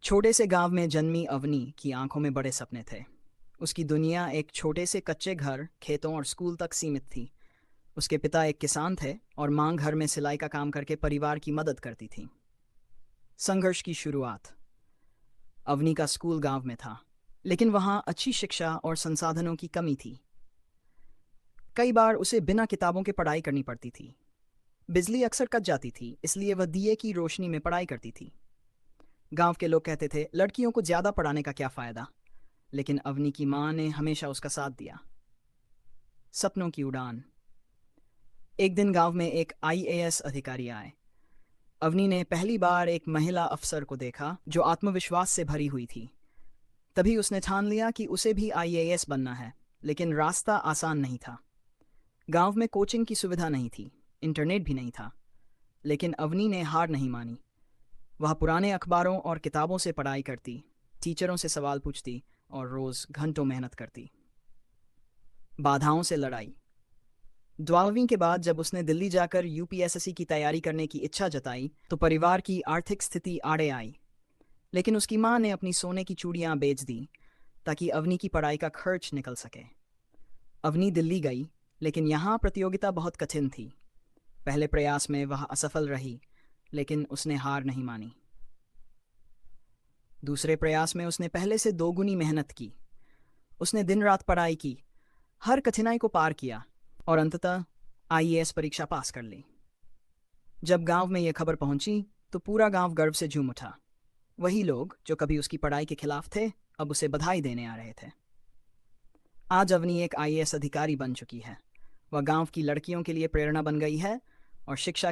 छोटे से गांव में जन्मी अवनी की आंखों में बड़े सपने थे। उसकी दुनिया एक छोटे से कच्चे घर, खेतों और स्कूल तक सीमित थी। उसके पिता एक किसान थे और मां घर में सिलाई का काम करके परिवार की मदद करती थी। संघर्ष की शुरुआत। अवनी का स्कूल गांव में था, लेकिन वहां अच्छी शिक्षा और संसाधनों की कमी थी। कई बार उसे बिना किताबों के पढ़ाई करनी पड़ती थी। बिजली अक्सर कट जाती थी, इसलिए वह दिए की रोशनी में पढ़ाई करती थी। गांव के लोग कहते थे, लड़कियों को ज्यादा पढ़ाने का क्या फायदा। लेकिन अवनी की मां ने हमेशा उसका साथ दिया। सपनों की उड़ान। एक दिन गांव में एक आईएएस अधिकारी आए। अवनी ने पहली बार एक महिला अफसर को देखा जो आत्मविश्वास से भरी हुई थी। तभी उसने ठान लिया कि उसे भी आईएएस बनना है। लेकिन रास्ता आसान नहीं था। गांव में कोचिंग की सुविधा नहीं थी, इंटरनेट भी नहीं था। लेकिन अवनी ने हार नहीं मानी। वह पुराने अखबारों और किताबों से पढ़ाई करती, टीचरों से सवाल पूछती और रोज घंटों मेहनत करती। बाधाओं से लड़ाई। 12वीं के बाद जब उसने दिल्ली जाकर यूपीएसएससी की तैयारी करने की इच्छा जताई तो परिवार की आर्थिक स्थिति आड़े आई। लेकिन उसकी मां ने अपनी सोने की चूड़ियां बेच दी ताकि अवनी की पढ़ाई का खर्च निकल सके। अवनी दिल्ली गई, लेकिन यहाँ प्रतियोगिता बहुत कठिन थी। पहले प्रयास में वह असफल रही, लेकिन उसने हार नहीं मानी। दूसरे प्रयास में उसने पहले से दोगुनी मेहनत की। उसने दिन रात पढ़ाई की, हर कठिनाई को पार किया और अंततः आईएएस परीक्षा पास कर ली। जब गांव में यह खबर पहुंची तो पूरा गांव गर्व से झूम उठा। वही लोग जो कभी उसकी पढ़ाई के खिलाफ थे, अब उसे बधाई देने आ रहे थे। आज अवनी एक आईएएस अधिकारी बन चुकी है। वह गांव की लड़कियों के लिए प्रेरणा बन गई है और शिक्षा